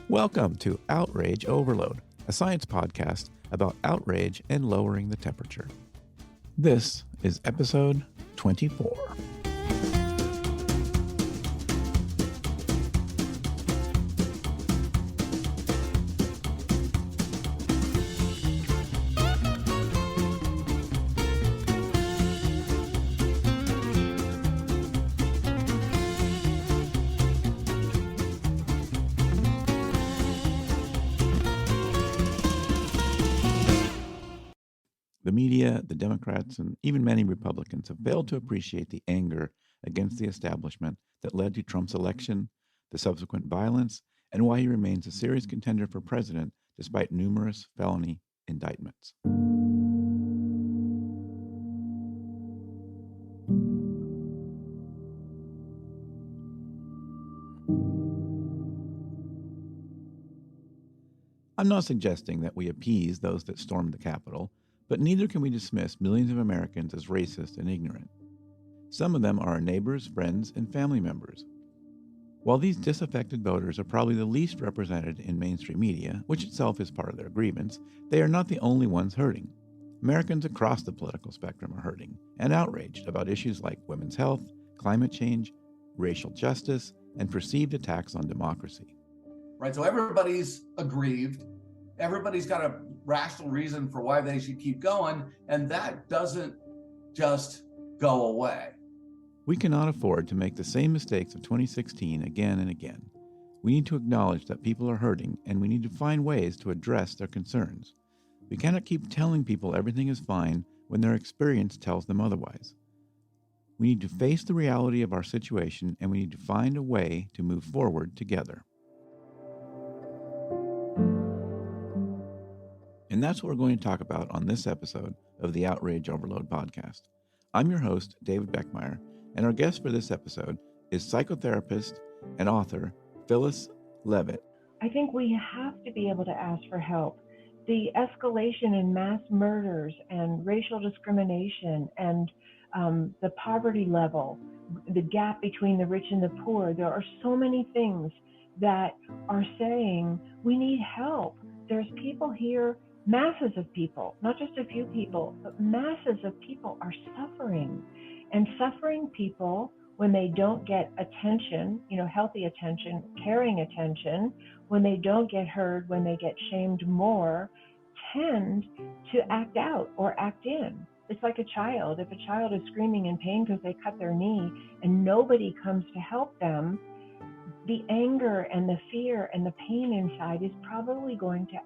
Welcome to Outrage Overload, a science podcast about outrage and lowering the temperature. This is episode 24. The media, the Democrats, and even many Republicans have failed to appreciate the anger against the establishment that led to Trump's election, the subsequent violence, and why he remains a serious contender for president despite numerous felony indictments. I'm not suggesting that we appease those that stormed the Capitol, but neither can we dismiss millions of Americans as racist and ignorant. Some of them are our neighbors, friends, and family members. While these disaffected voters are probably the least represented in mainstream media, which itself is part of their grievance, they are not the only ones hurting. Americans across the political spectrum are hurting and outraged about issues like women's health, climate change, racial justice, and perceived attacks on democracy. Right, so everybody's aggrieved. Everybody's got a rational reason for why they should keep going, and that doesn't just go away. We cannot afford to make the same mistakes of 2016 again and again. We need to acknowledge that people are hurting, and we need to find ways to address their concerns. We cannot keep telling people everything is fine when their experience tells them otherwise. We need to face the reality of our situation, and we need to find a way to move forward together. And that's what we're going to talk about on this episode of the Outrage Overload podcast. I'm your host, David Beckemeyer, and our guest for this episode is psychotherapist and author Phyllis Levitt. I think we have to be able to ask for help. The escalation in mass murders and racial discrimination and the poverty level, the gap between the rich and the poor, there are so many things that are saying we need help. There's people here. Masses of people, not just a few people, but masses of people are suffering. And suffering people, when they don't get attention, healthy attention, caring attention, when they don't get heard, when they get shamed more, tend to act out or act in. It's like a child. If a child is screaming in pain because they cut their knee and nobody comes to help them, the anger and the fear and the pain inside is probably going to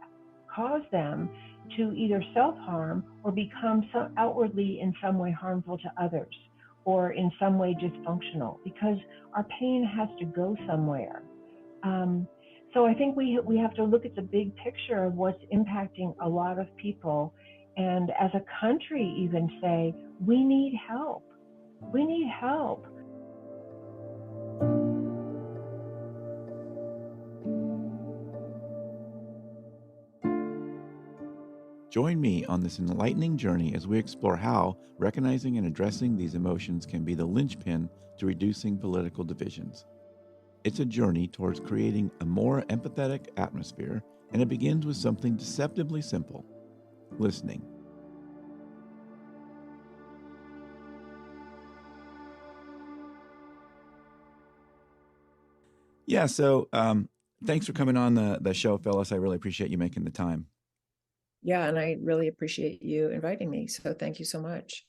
cause them to either self-harm or become outwardly in some way harmful to others or in some way dysfunctional, because our pain has to go somewhere. So I think we have to look at the big picture of what's impacting a lot of people, and as a country even say, we need help. We need help. Join me on this enlightening journey as we explore how recognizing and addressing these emotions can be the linchpin to reducing political divisions. It's a journey towards creating a more empathetic atmosphere, and it begins with something deceptively simple: listening. Yeah, so thanks for coming on the show, Phyllis. I really appreciate you making the time. Yeah, and I really appreciate you inviting me. So thank you so much.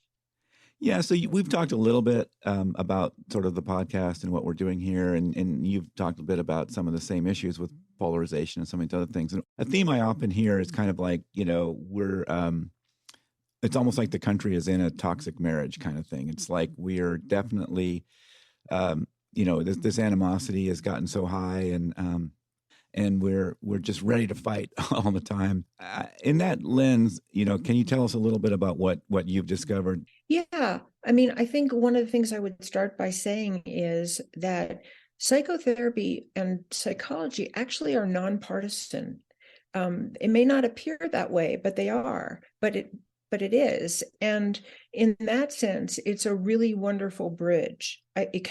Yeah, so we've talked a little bit about sort of the podcast and what we're doing here, and you've talked a bit about some of the same issues with polarization and some of these other things. And a theme I often hear is kind of like, we're it's almost like the country is in a toxic marriage kind of thing. It's like we're definitely, this animosity has gotten so high, and we're just ready to fight all the time. In that lens, can you tell us a little bit about what you've discovered? Yeah, I mean, I think one of the things I would start by saying is that psychotherapy and psychology actually are nonpartisan. It may not appear that way, but they are. But but it is. And in that sense, it's a really wonderful bridge. It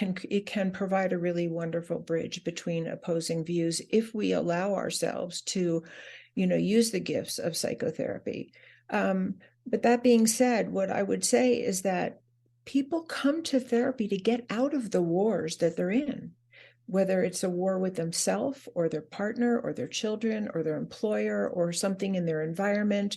can provide a really wonderful bridge between opposing views if we allow ourselves to, use the gifts of psychotherapy. But that being said, what I would say is that people come to therapy to get out of the wars that they're in, whether it's a war with themselves or their partner or their children or their employer or something in their environment.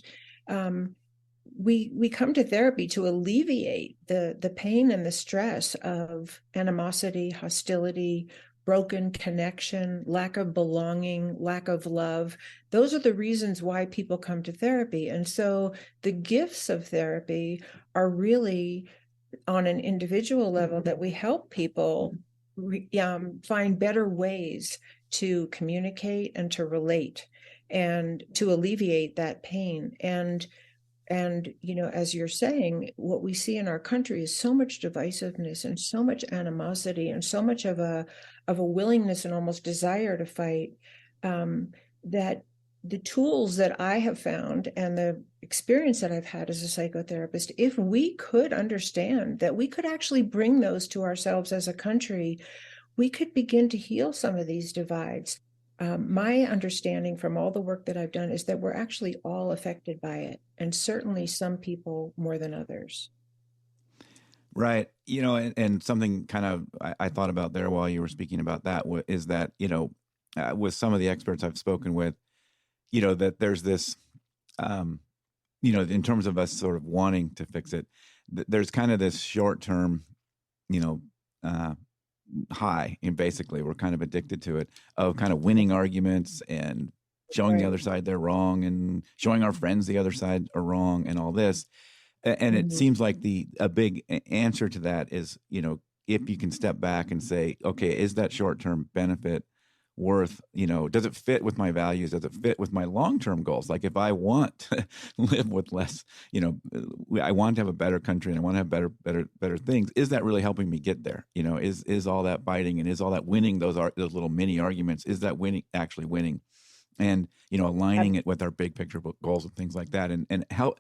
We come to therapy to alleviate the pain and the stress of animosity, hostility, broken connection, lack of belonging, lack of love. Those are the reasons why people come to therapy. And so the gifts of therapy are really on an individual level that we help people find better ways to communicate and to relate and to alleviate that pain. And as you're saying, what we see in our country is so much divisiveness and so much animosity and so much of a willingness and almost desire to fight, that the tools that I have found and the experience that I've had as a psychotherapist, if we could understand that we could actually bring those to ourselves as a country, we could begin to heal some of these divides. My understanding from all the work that I've done is that we're actually all affected by it, and certainly some people more than others. Right. And something kind of I thought about there while you were speaking about that is that, with some of the experts I've spoken with, that there's this, in terms of us sort of wanting to fix it, there's kind of this short term, high, and basically we're kind of addicted to it, of kind of winning arguments and showing the other side they're wrong and showing our friends the other side are wrong and all this. And it seems like a big answer to that is, if you can step back and say, okay, is that short-term benefit worth, does it fit with my values? Does it fit with my long-term goals? Like if I want to live with less, I want to have a better country and I want to have better things. Is that really helping me get there? Is all that fighting and is all that winning those little mini arguments, is that actually winning? And, aligning it with our big picture goals and things like that. And how,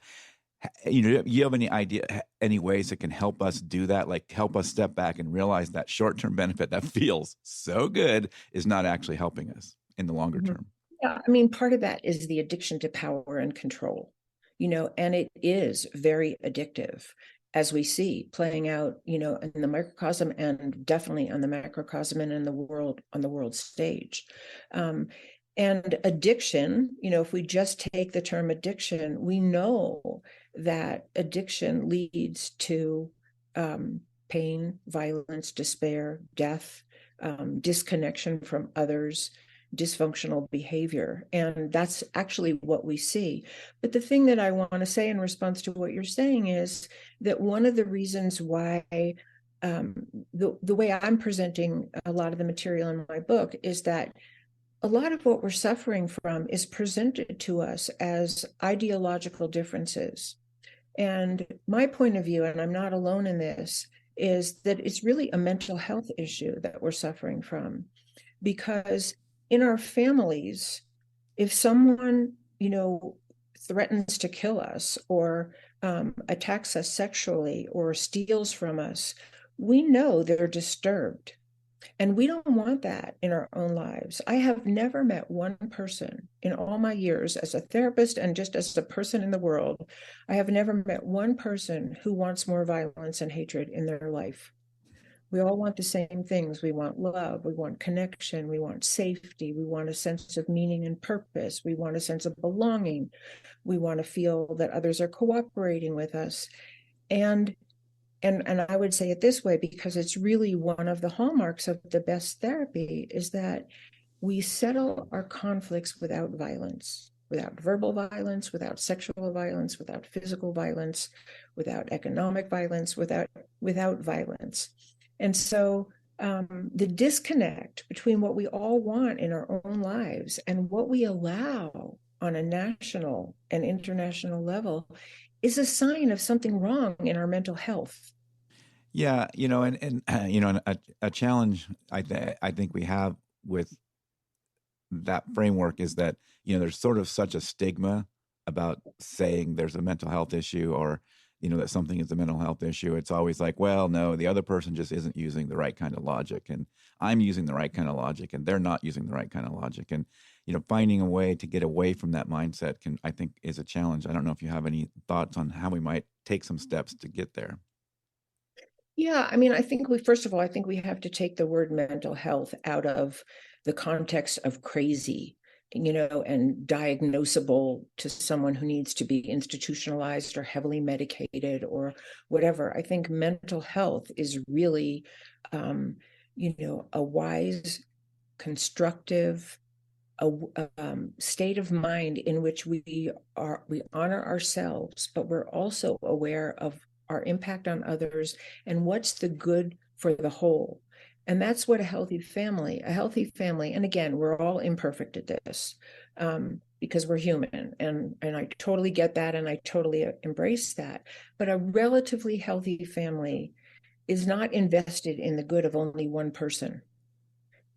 you have any idea, any ways that can help us do that? Like help us step back and realize that short-term benefit that feels so good is not actually helping us in the longer term. Yeah, I mean, part of that is the addiction to power and control, and it is very addictive, as we see playing out, in the microcosm and definitely on the macrocosm and in the world, on the world stage. And addiction, if we just take the term addiction, we know that addiction leads to pain, violence, despair, death, disconnection from others, dysfunctional behavior. And that's actually what we see. But the thing that I want to say in response to what you're saying is that one of the reasons why the way I'm presenting a lot of the material in my book is that a lot of what we're suffering from is presented to us as ideological differences. And my point of view, and I'm not alone in this, is that it's really a mental health issue that we're suffering from. Because in our families, if someone, threatens to kill us or attacks us sexually or steals from us, we know they're disturbed. And we don't want that in our own lives. I have never met one person in all my years as a therapist and just as a person in the world, I have never met one person who wants more violence and hatred in their life. We all want the same things. We want love, we want connection, we want safety, we want a sense of meaning and purpose, we want a sense of belonging, we want to feel that others are cooperating with us. And I would say it this way, because it's really one of the hallmarks of the best therapy, is that we settle our conflicts without violence, without verbal violence, without sexual violence, without physical violence, without economic violence, without violence. And so the disconnect between what we all want in our own lives and what we allow on a national and international level is a sign of something wrong in our mental health. Yeah, and a challenge I think we have with that framework is that, there's sort of such a stigma about saying there's a mental health issue, or that something is a mental health issue. It's always like, well, no, the other person just isn't using the right kind of logic, and I'm using the right kind of logic, and they're not using the right kind of logic. And finding a way to get away from that mindset I think is a challenge. I don't know if you have any thoughts on how we might take some steps to get there. Yeah, I mean, I think first of all, I think we have to take the word mental health out of the context of crazy, and diagnosable to someone who needs to be institutionalized or heavily medicated or whatever. I think mental health is really, a wise, constructive, state of mind in which we honor ourselves, but we're also aware of our impact on others and what's the good for the whole. And that's what a healthy family, and again, we're all imperfect at this, because we're human, and I totally get that, and I totally embrace that. But a relatively healthy family is not invested in the good of only one person.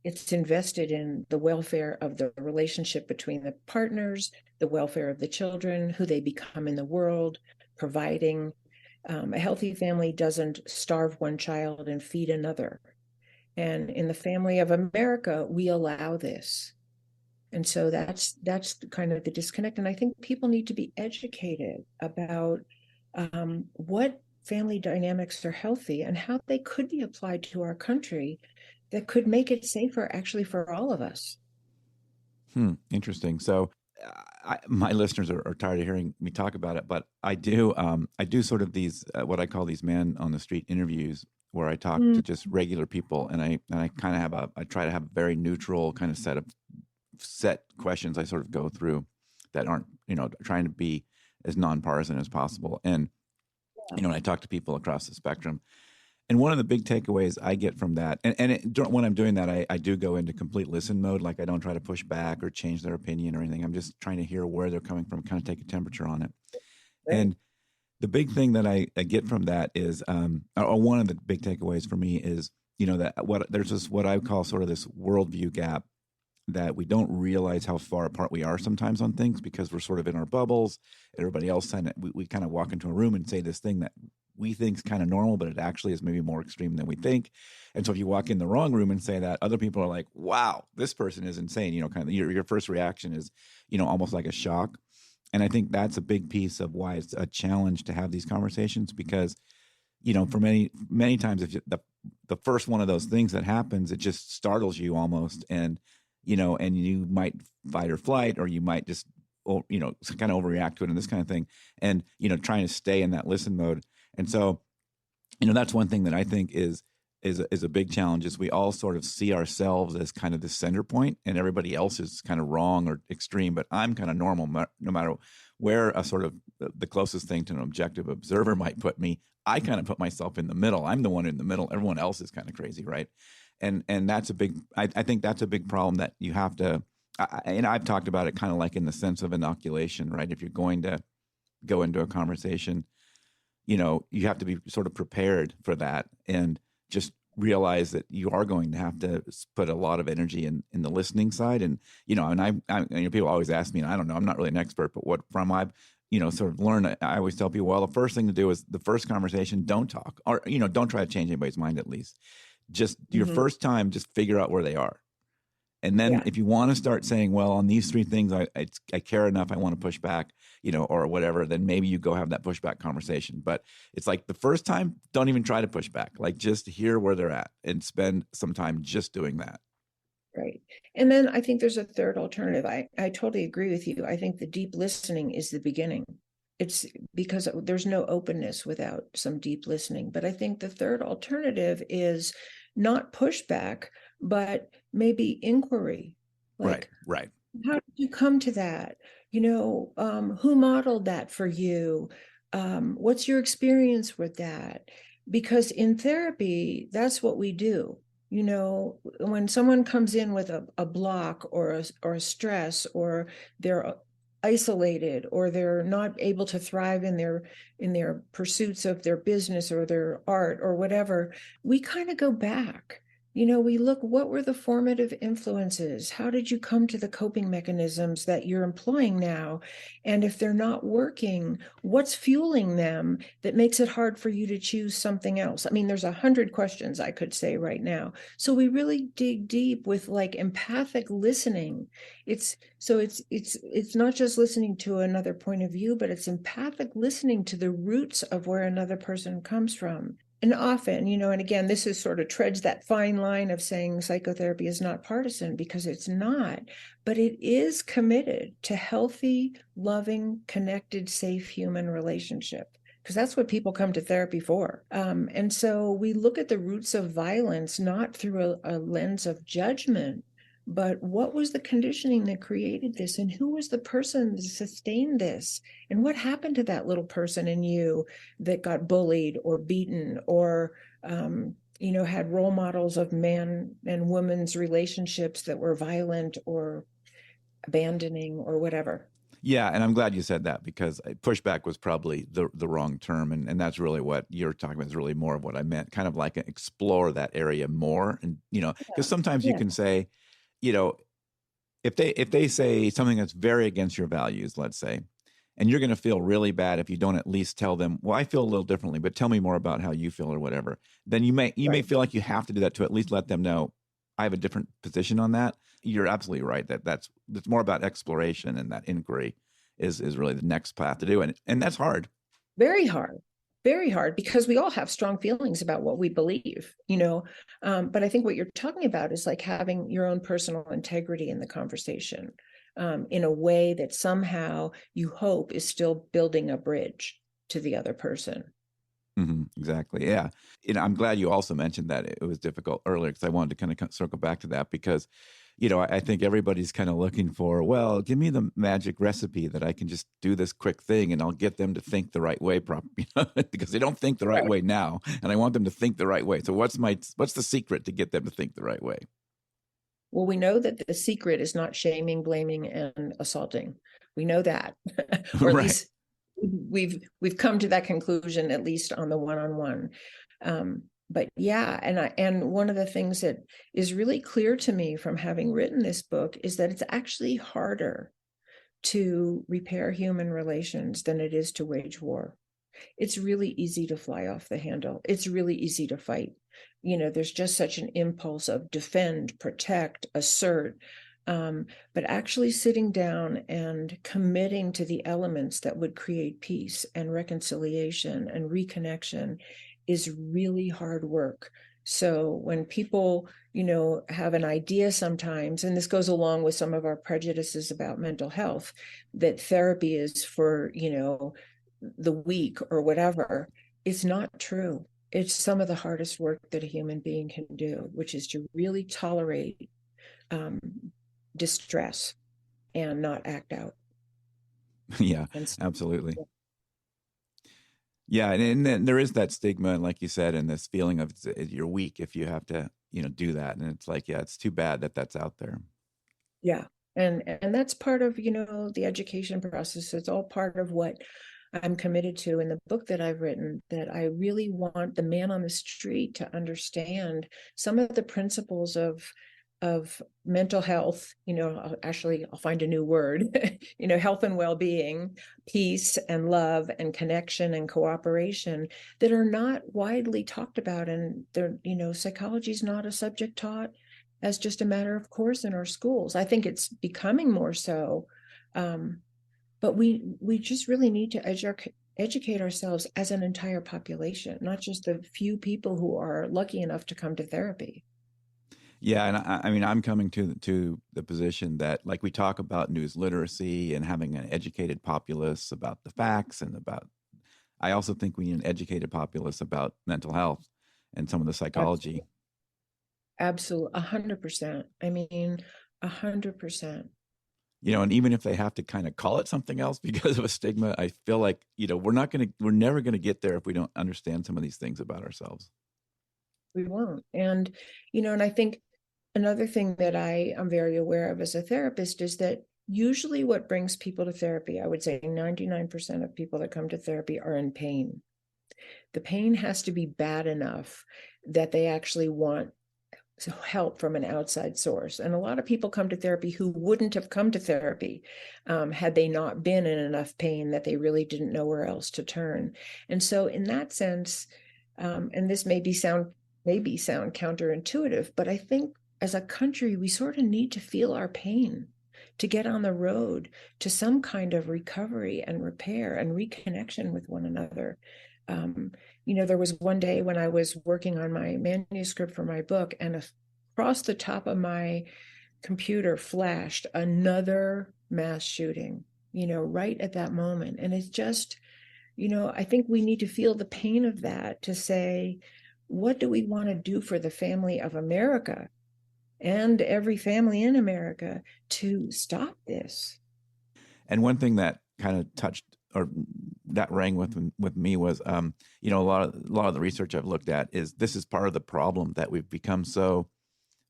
It's invested in the welfare of the relationship between the partners, the welfare of the children, who they become in the world, providing. A healthy family doesn't starve one child and feed another. And in the family of America, we allow this. And so that's kind of the disconnect. And I think people need to be educated about what family dynamics are healthy and how they could be applied to our country that could make it safer actually for all of us. Interesting. So my listeners are tired of hearing me talk about it, but I do sort of these, what I call these man on the street interviews, where I talk to just regular people, and I kind of I try to have a very neutral kind of set questions I sort of go through that aren't, trying to be as nonpartisan as possible. And, and I talk to people across the spectrum. And one of the big takeaways I get from that, when I'm doing that, I do go into complete listen mode. Like, I don't try to push back or change their opinion or anything. I'm just trying to hear where they're coming from, kind of take a temperature on it. Right. And the big thing that I get from that is, or one of the big takeaways for me is, there's this, what I call sort of this worldview gap, that we don't realize how far apart we are sometimes on things, because we're sort of in our bubbles. Everybody else, we kind of walk into a room and say this thing that we think is kind of normal, but it actually is maybe more extreme than we think. And so if you walk in the wrong room and say that, other people are like, wow, this person is insane. Kind of your first reaction is, almost like a shock. And I think that's a big piece of why it's a challenge to have these conversations, because, for many, many times, if the first one of those things that happens, it just startles you almost. And you might fight or flight, or you might just, kind of overreact to it and this kind of thing. And, trying to stay in that listen mode. And so, that's one thing that I think is a big challenge, is we all sort of see ourselves as kind of the center point, and everybody else is kind of wrong or extreme, but I'm kind of normal, no matter where a sort of the closest thing to an objective observer might put me. I kind of put myself in the middle. I'm the one in the middle. Everyone else is kind of crazy, right? And that's I think that's a big problem that you have to, and I've talked about it kind of like in the sense of inoculation, right? If you're going to go into a conversation, you have to be sort of prepared for that, and just realize that you are going to have to put a lot of energy in the listening side. And, and people always ask me, and I don't know, I'm not really an expert, but what from I've, sort of learned, I always tell people, well, the first thing to do is the first conversation, don't talk, or, don't try to change anybody's mind, at least. Just your first time, just figure out where they are. And then if you want to start saying, well, on these three things, I care enough, I want to push back, or whatever, then maybe you go have that pushback conversation. But it's like the first time, don't even try to push back. Like, just hear where they're at and spend some time just doing that. Right. And then I think there's a third alternative. I totally agree with you. I think the deep listening is the beginning. It's because there's no openness without some deep listening. But I think the third alternative is not pushback, but maybe inquiry. Like, right. How did you come to that? Who modeled that for you? What's your experience with that? Because in therapy, that's what we do. When someone comes in with a block or a stress, or they're isolated, or they're not able to thrive in their pursuits of their business or their art or whatever, we kind of go back We look, what were the formative influences? How did you come to the coping mechanisms that you're employing now? And if they're not working, what's fueling them that makes it hard for you to choose something else? I mean, there's 100 questions I could say right now. So we really dig deep with like empathic listening. It's not just listening to another point of view, but it's empathic listening to the roots of where another person comes from. And often, and again, this is sort of treads that fine line of saying psychotherapy is not partisan, because it's not, but it is committed to healthy, loving, connected, safe human relationship, because that's what people come to therapy for. And so we look at the roots of violence, not through a lens of judgment, but what was the conditioning that created this, and who was the person that sustained this, and what happened to that little person in you that got bullied or beaten or had role models of man and woman's relationships that were violent or abandoning or whatever. Yeah, and I'm glad you said that, because pushback was probably the wrong term, and that's really what you're talking about, is really more of what I meant, kind of like explore that area more. And because sometimes you can say, if they say something that's very against your values, let's say, and you're going to feel really bad if you don't at least tell them, well, I feel a little differently, but tell me more about how you feel or whatever. Then you may feel like you have to do that to at least let them know I have a different position on that. You're absolutely right. That's more about exploration, and that inquiry is really the next path to do. And that's hard. Very hard. Very hard, because we all have strong feelings about what we believe, but I think what you're talking about is like having your own personal integrity in the conversation, in a way that somehow you hope is still building a bridge to the other person. Mm-hmm, exactly. Yeah. I'm glad you also mentioned that it was difficult earlier, because I wanted to kind of circle back to that, because I think everybody's kind of looking for, well, give me the magic recipe that I can just do this quick thing and I'll get them to think the right way, because they don't think the right way now, and I want them to think the right way. So what's the secret to get them to think the right way? Well, we know that the secret is not shaming, blaming, and assaulting. We know that, or at Right. least we've come to that conclusion, at least on the one-on-one. But yeah, and one of the things that is really clear to me from having written this book is that it's actually harder to repair human relations than it is to wage war. It's really easy to fly off the handle. It's really easy to fight. There's just such an impulse of defend, protect, assert. But actually sitting down and committing to the elements that would create peace and reconciliation and reconnection is really hard work. So when people, have an idea sometimes, and this goes along with some of our prejudices about mental health, that therapy is for, the weak or whatever, it's not true. It's some of the hardest work that a human being can do, which is to really tolerate distress and not act out. Yeah, absolutely. Yeah, and then there is that stigma, like you said, and this feeling of you're weak if you have to, do that. And it's like, yeah, it's too bad that that's out there. Yeah, and that's part of the education process. It's all part of what I'm committed to in the book that I've written, that I really want the man on the street to understand some of the principles of mental health, I'll find a new word, health and well-being, peace and love and connection and cooperation, that are not widely talked about. And they're, psychology is not a subject taught as just a matter of course in our schools. I think it's becoming more so. But we just really need to educate ourselves as an entire population, not just the few people who are lucky enough to come to therapy. Yeah, and I mean, I'm coming to the position that, like, we talk about news literacy and having an educated populace about the facts, and I also think we need an educated populace about mental health and some of the psychology. Absolutely, 100%. I mean, 100%. And even if they have to kind of call it something else because of a stigma, I feel like, we're never going to get there if we don't understand some of these things about ourselves. We won't. And, and I think another thing that I am very aware of as a therapist is that usually what brings people to therapy, I would say 99% of people that come to therapy are in pain. The pain has to be bad enough that they actually want help from an outside source. And a lot of people come to therapy who wouldn't have come to therapy had they not been in enough pain that they really didn't know where else to turn. And so in that sense, and this maybe sound counterintuitive, but I think as a country, we sort of need to feel our pain to get on the road to some kind of recovery and repair and reconnection with one another. There was one day when I was working on my manuscript for my book, and across the top of my computer flashed another mass shooting, right at that moment. And it's just, I think we need to feel the pain of that to say, what do we want to do for the family of America and every family in America to stop this? And one thing that kind of touched or that rang with me was, a lot of the research I've looked at is this is part of the problem, that we've become so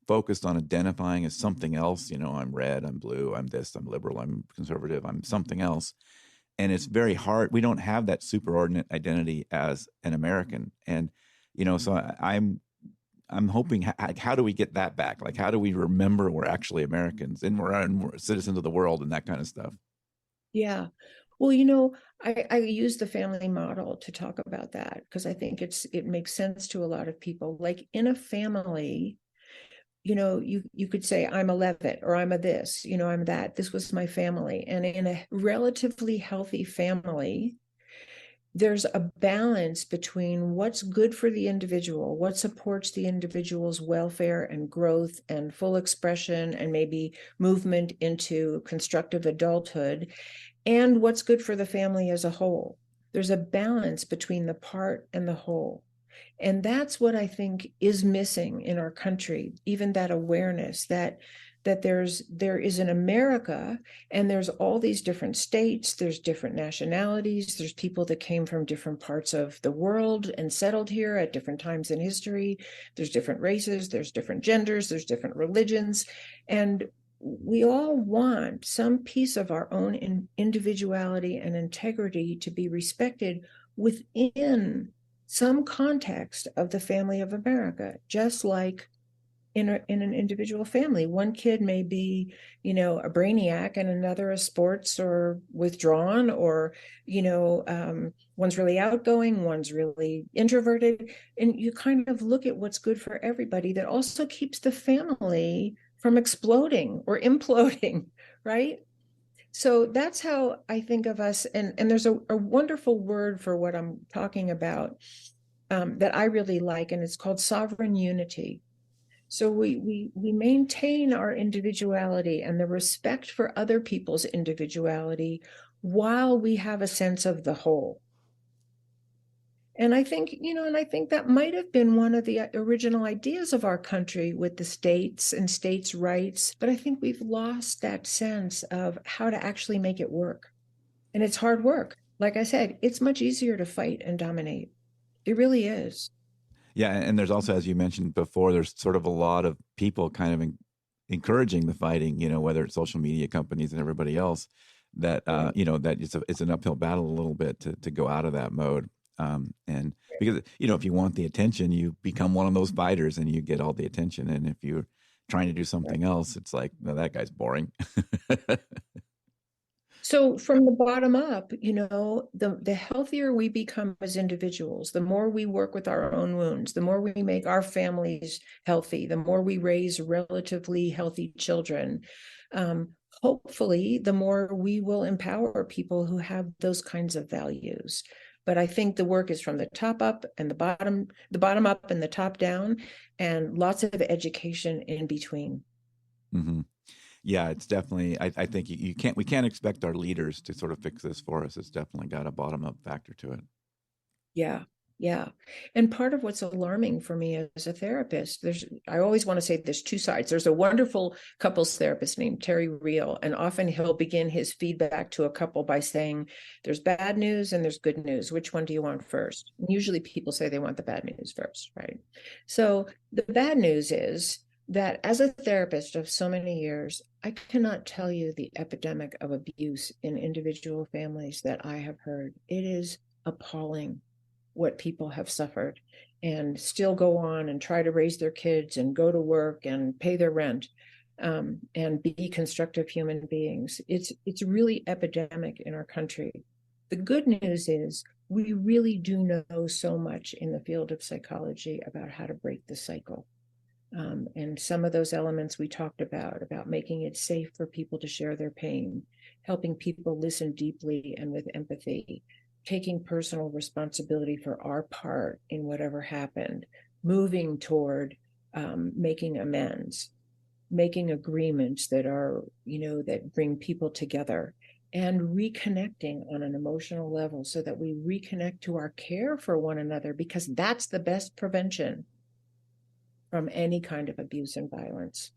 focused on identifying as something else. I'm red, I'm blue, I'm this, I'm liberal, I'm conservative, I'm something else. And it's very hard. We don't have that superordinate identity as an American. And, so I'm hoping, how do we get that back? Like, how do we remember we're actually Americans and we're citizens of the world and that kind of stuff? Yeah. Well, I use the family model to talk about that because I think it makes sense to a lot of people. Like in a family, you could say, I'm a Leavitt or I'm a this, I'm that. This was my family. And in a relatively healthy family, there's a balance between what's good for the individual, what supports the individual's welfare and growth and full expression and maybe movement into constructive adulthood, and what's good for the family as a whole. There's a balance between the part and the whole. And that's what I think is missing in our country, even that awareness that there is an America, and there's all these different states, there's different nationalities, there's people that came from different parts of the world and settled here at different times in history, there's different races, there's different genders, there's different religions, and we all want some piece of our own individuality and integrity to be respected within some context of the family of America, just like in an individual family. One kid may be, a brainiac, and another a sports or withdrawn, or, one's really outgoing, one's really introverted. And you kind of look at what's good for everybody that also keeps the family from exploding or imploding, right? So that's how I think of us. And there's a wonderful word for what I'm talking about that I really like, and it's called sovereign unity. So we maintain our individuality and the respect for other people's individuality while we have a sense of the whole. And I think, that might have been one of the original ideas of our country with the states and states' rights. But I think we've lost that sense of how to actually make it work. And it's hard work. Like I said, it's much easier to fight and dominate. It really is. Yeah, and there's also, as you mentioned before, there's sort of a lot of people kind of encouraging the fighting, whether it's social media companies and everybody else, that that it's an uphill battle a little bit to go out of that mode. And because if you want the attention, you become one of those fighters and you get all the attention. And if you're trying to do something else, it's like, no, that guy's boring. So from the bottom up, the healthier we become as individuals, the more we work with our own wounds, the more we make our families healthy, the more we raise relatively healthy children. Hopefully, the more we will empower people who have those kinds of values. But I think the work is from the top up and the bottom up and the top down, and lots of education in between. Mm-hmm. Yeah, it's definitely, I think we can't expect our leaders to sort of fix this for us. It's definitely got a bottom up factor to it. Yeah. Yeah. And part of what's alarming for me as a therapist, I always want to say there's two sides. There's a wonderful couples therapist named Terry Real, and often he'll begin his feedback to a couple by saying, there's bad news and there's good news. Which one do you want first? And usually people say they want the bad news first, right? So the bad news is that as a therapist of so many years, I cannot tell you the epidemic of abuse in individual families that I have heard. It is appalling what people have suffered. and still go on and try to raise their kids and go to work and pay their rent, and be constructive human beings. It's really epidemic in our country. The good news is we really do know so much in the field of psychology about how to break the cycle. And some of those elements we talked about making it safe for people to share their pain, helping people listen deeply and with empathy, taking personal responsibility for our part in whatever happened, moving toward making amends, making agreements that are, that bring people together, and reconnecting on an emotional level so that we reconnect to our care for one another, because that's the best prevention from any kind of abuse and violence.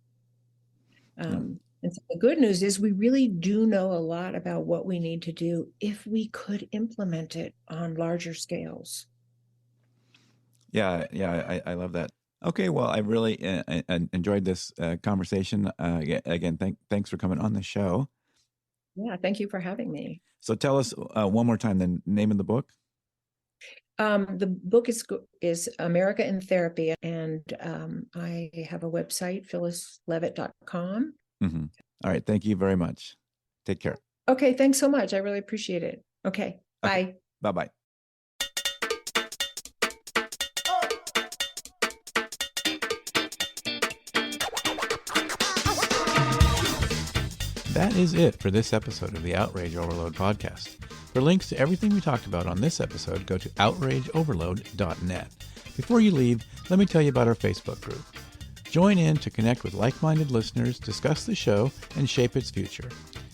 And so the good news is we really do know a lot about what we need to do if we could implement it on larger scales. Yeah, I love that. Okay, well, I really enjoyed this conversation. Again, thanks for coming on the show. Yeah, thank you for having me. So tell us one more time the name of the book. The book is America in Therapy, and I have a website, phyllislevitt.com. Mm-hmm. All right, thank you very much. Take care. Okay, thanks so much. I really appreciate it. Okay, bye. Bye-bye. That is it for this episode of the Outrage Overload podcast. For links to everything we talked about on this episode, go to outrageoverload.net. Before you leave, let me tell you about our Facebook group. Join in to connect with like-minded listeners, discuss the show, and shape its future.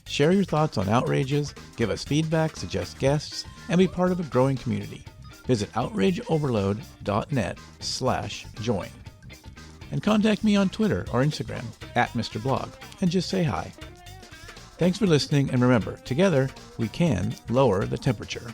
Share your thoughts on outrages, give us feedback, suggest guests, and be part of a growing community. Visit outrageoverload.net/join. And contact me on Twitter or Instagram @MrBlog and just say hi. Thanks for listening, and remember, together we can lower the temperature.